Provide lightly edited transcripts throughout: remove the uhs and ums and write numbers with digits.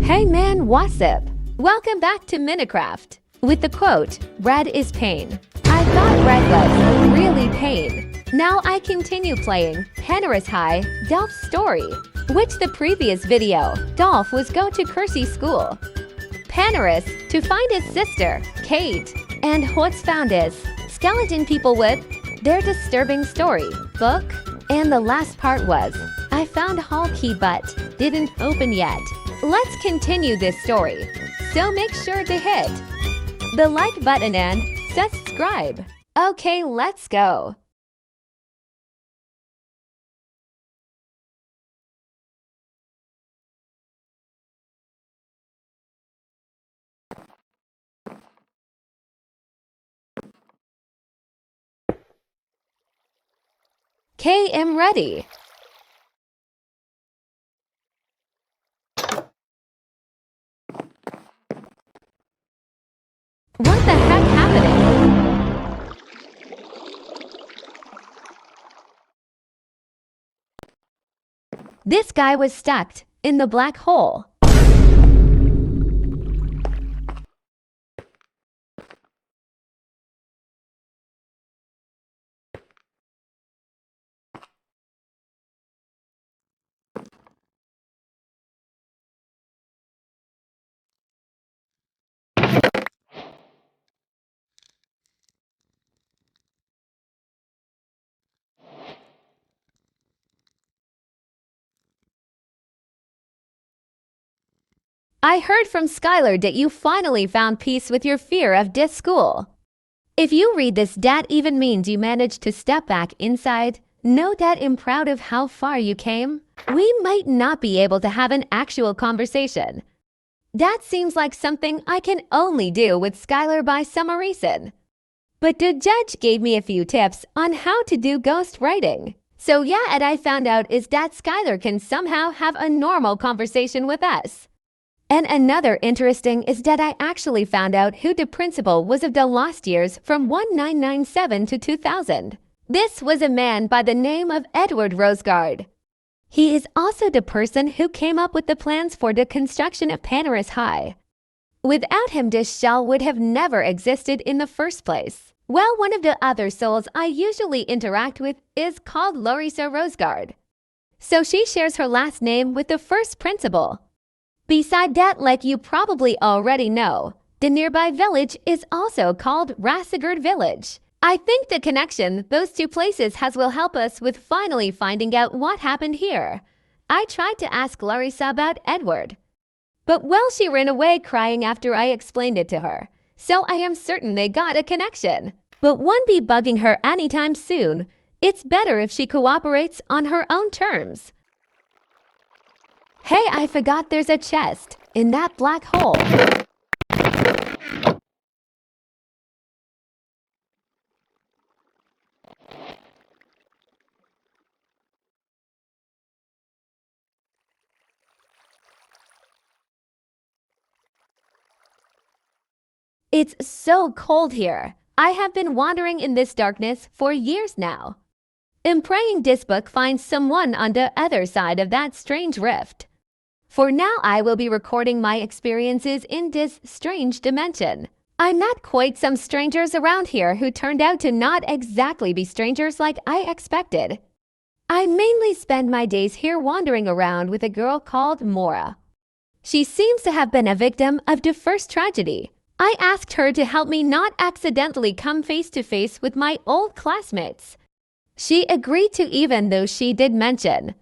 Hey man, what's up? Welcome back to Minecraft. With the quote, red is pain. I thought red was really pain. Now I continue playing Panoris High, Dolf's story. Which the previous video, Dolf was go to Kersey school. Panoris to find his sister, Kate. And what's found is skeleton people with their disturbing story, book. And the last part was, I found hall key but didn't open yet. Let's continue this story, so make sure to hit the like button and subscribe. Okay, let's go. Okay, I'm ready. What the heck happening? This guy was stuck in the black hole. I heard from Skylar that you finally found peace with your fear of this school. If you read this, that even means you managed to step back inside. Know that I'm proud of how far you came. We might not be able to have an actual conversation. That seems like something I can only do with Skylar by some reason. But the judge gave me a few tips on how to do ghost writing. So yeah, and I found out is that Skylar can somehow have a normal conversation with us. And another interesting is that I actually found out who the principal was of the lost years from 1997 to 2000. This was a man by the name of Edward Rosegard. He is also the person who came up with the plans for the construction of Panoris High. Without him, this shell would have never existed in the first place. Well, one of the other souls I usually interact with is called Larissa Rosegard. So she shares her last name with the first principal. Beside that, like you probably already know, the nearby village is also called Rassigurd Village. I think the connection those two places has will help us with finally finding out what happened here. I tried to ask Larissa about Edward, but well, she ran away crying after I explained it to her. So I am certain they got a connection. But won't be bugging her anytime soon. It's better if she cooperates on her own terms. Hey, I forgot there's a chest in that black hole. It's so cold here. I have been wandering in this darkness for years now. I'm praying this book finds someone on the other side of that strange rift. For now, I will be recording my experiences in this strange dimension. I met quite some strangers around here who turned out to not exactly be strangers like I expected. I mainly spend my days here wandering around with a girl called Mora. She seems to have been a victim of the first tragedy. I asked her to help me not accidentally come face to face with my old classmates. She agreed to, even though she did mention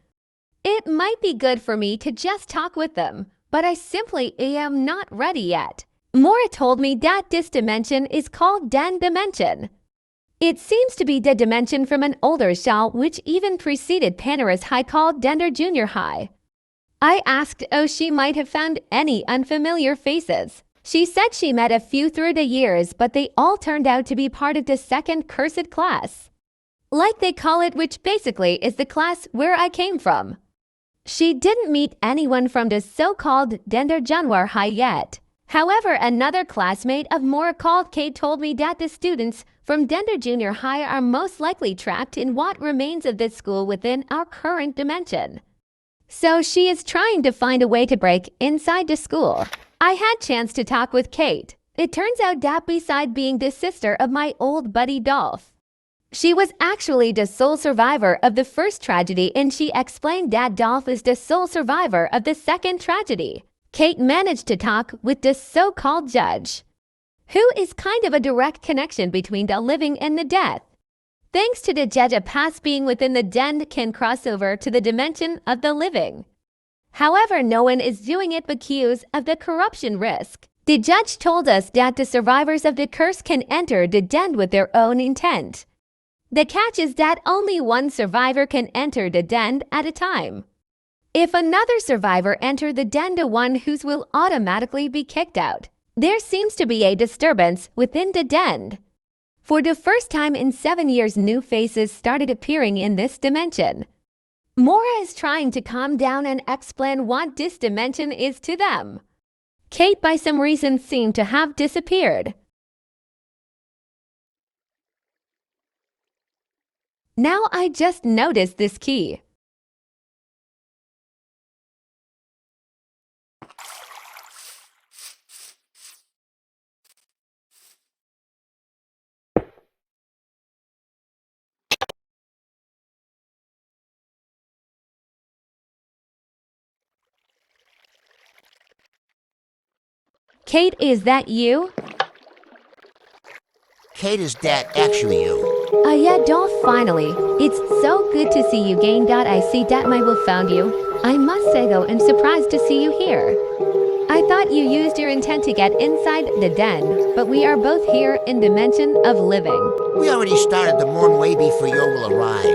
it might be good for me to just talk with them, but I simply am not ready yet. Mora told me that this dimension is called Den Dimension. It seems to be the dimension from an older shell which even preceded Panoris High called Dender Junior High. I asked if she might have found any unfamiliar faces. She said she met a few through the years, but they all turned out to be part of the second cursed class, like they call it, which basically is the class where I came from. She didn't meet anyone from the so-called Dender Junior High yet. However, another classmate of Mora called Kate told me that the students from Dender Junior High are most likely trapped in what remains of this school within our current dimension. So she is trying to find a way to break inside the school. I had chance to talk with Kate. It turns out that beside being the sister of my old buddy Dolf, she was actually the sole survivor of the first tragedy, and she explained that Dolf is the sole survivor of the second tragedy. Kate managed to talk with the so-called judge, who is kind of a direct connection between the living and the dead. Thanks to the judge, a past being within the den can cross over to the dimension of the living. However, no one is doing it because of the corruption risk. The judge told us that the survivors of the curse can enter the den with their own intent. The catch is that only one survivor can enter the den at a time. If another survivor enters the den, the one whose will automatically be kicked out. There seems to be a disturbance within the den. For the first time in 7 years, new faces started appearing in this dimension. Mora is trying to calm down and explain what this dimension is to them. Kate, by some reason, seemed to have disappeared. Now I just noticed this key. Kate, is that you? Kate, is that actually you? Yeah, Dolph, finally. It's so good to see you again. I see that my will found you. I must say though, I'm surprised to see you here. I thought you used your intent to get inside the den, but we are both here in dimension of living. We already started the morn way before your will arrived.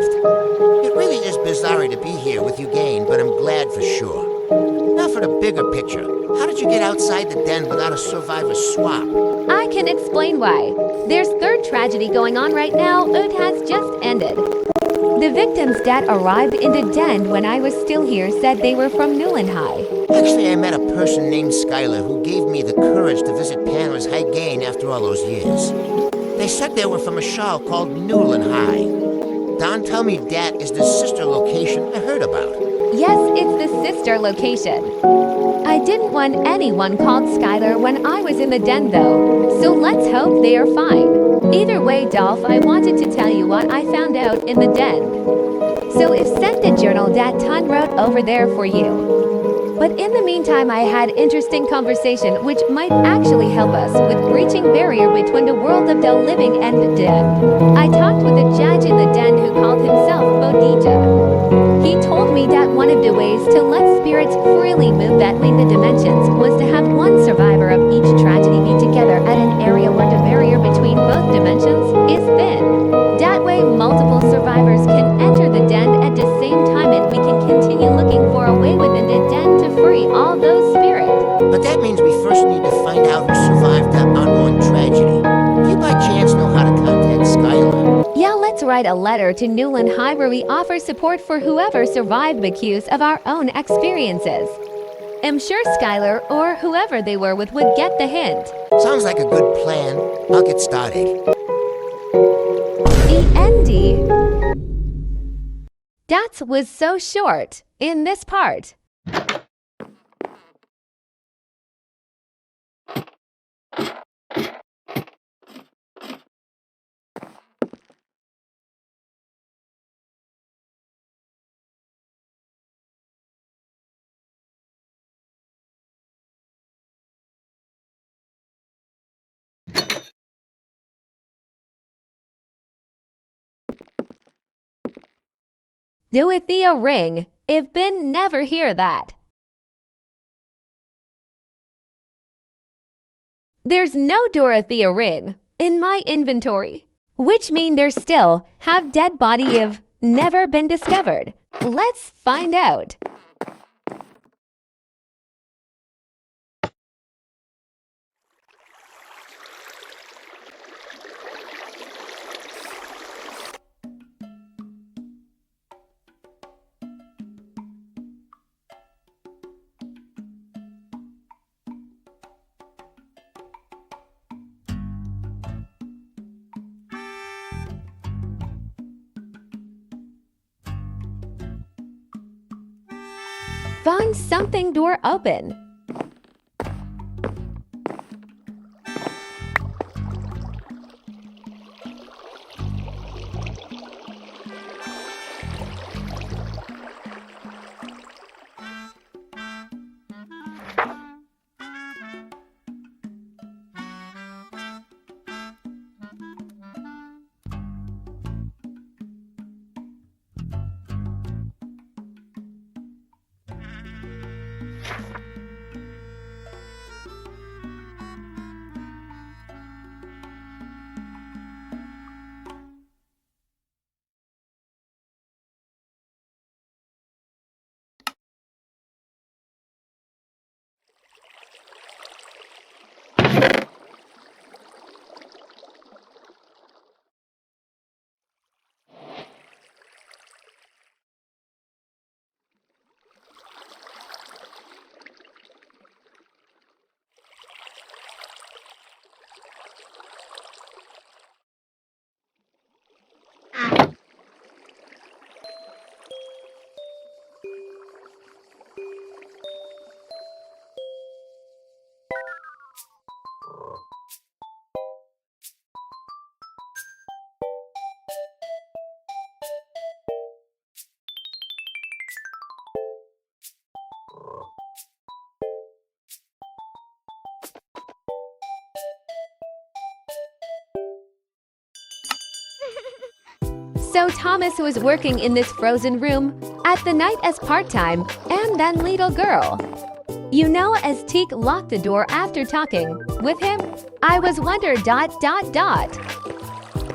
It really is bizarre to be here with you again, but I'm glad for sure. Now for the bigger picture. How did you get outside the den without a survivor swap? I can explain why. There's third tragedy going on right now. It has just ended. The victims that arrived in the den when I was still here said they were from Newland High. Actually, I met a person named Skylar who gave me the courage to visit Panoris Origin after all those years. They said they were from a shul called Newland High. Don tell me that is the sister location I heard about. Yes, it's the sister location. I didn't want anyone called Skylar when I was in the den though, so let's hope they are fine. Either way, Dolph, I wanted to tell you what I found out in the den. So if sent the journal that Ton wrote over there for you. But in the meantime, I had interesting conversation which might actually help us with breaching barrier between the world of the living and the dead. I talked with a judge in the den who called himself Bodija. He told me that one of the ways to let spirits freely move between the dimensions was to have one survivor of each tragedy be together at an area where the barrier between both dimensions is thin. That way, multiple survivors can enter the den at the same time and we can continue looking for a way within the den to free all those spirits. But that means we first need to find out who survived that unknown tragedy. Do you by chance know how to contact Skylar? Yeah, let's write a letter to Newland High where we offer support for whoever survived because of our own experiences. I'm sure Skylar or whoever they were with would get the hint. Sounds like a good plan. I'll get started. The Andy. That was so short in this part. Dorothea ring. I've been never hear that. There's no Dorothea ring in my inventory, which mean there still have dead body have never been discovered. Let's find out. Found something door open. So Thomas was working in this frozen room at the night as part-time and then little girl. You know, as Teak locked the door after talking with him, I was wonder ...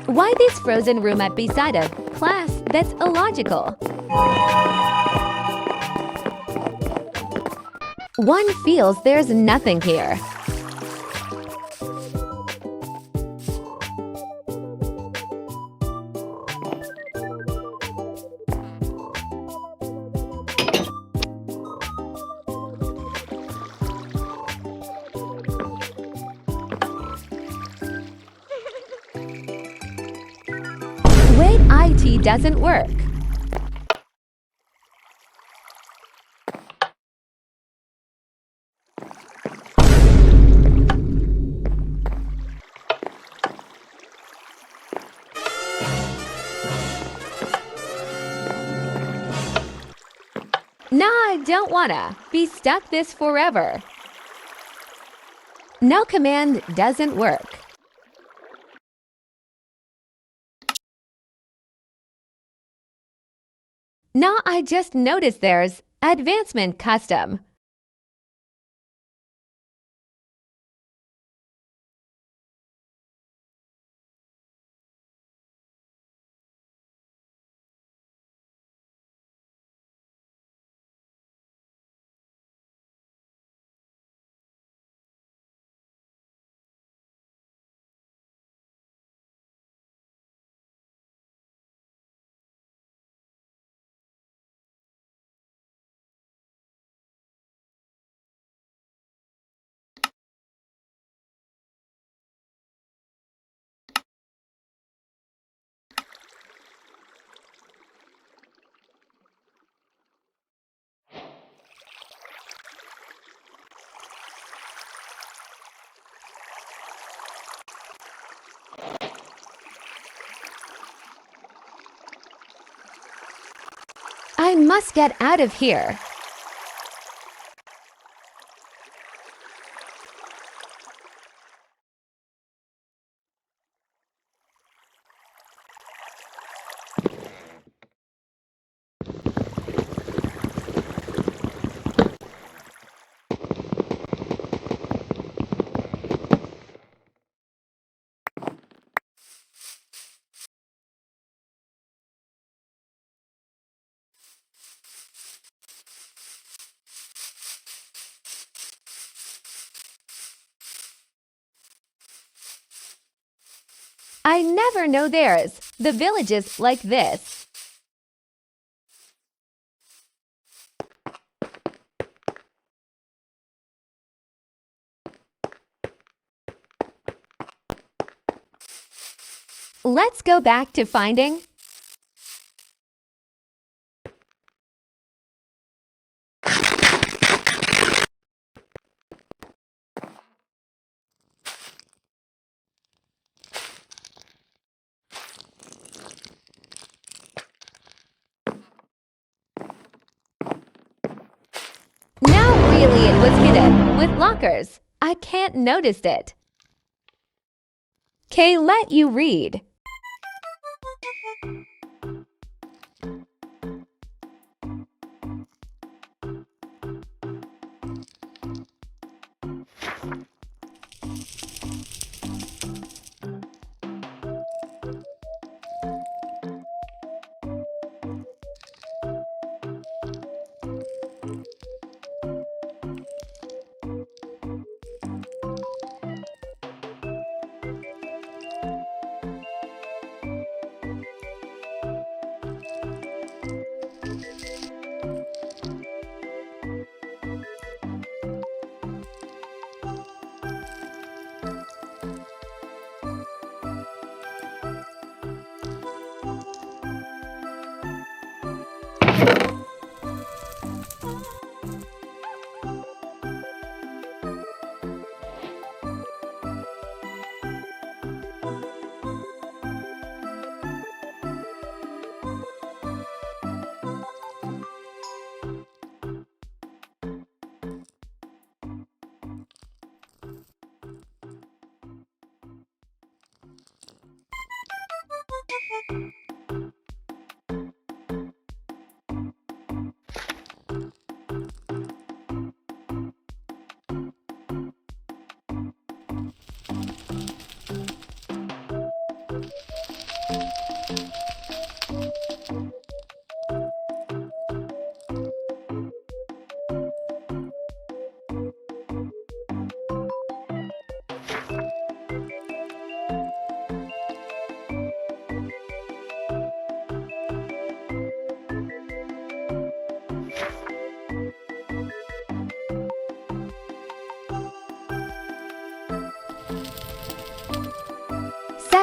Why this frozen room at beside of class? That's illogical. One feels there's nothing here. Wait, IT doesn't work. Nah, I don't wanna be stuck this forever. No command doesn't work. Nah, I just noticed there's advancement custom. I must get out of here. I never know there's the villages like this. Let's go back to finding. Usually it was hidden with lockers. I can't notice it. K, let you read.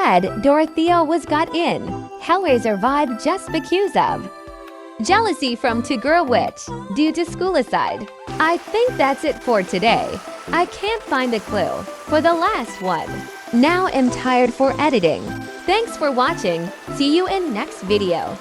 Sad Dorothea was got in. Hellraiser vibe just because of jealousy from two girl witch due to schoolicide. I think that's it for today. I can't find a clue for the last one. Now I'm tired for editing. Thanks for watching. See you in next video.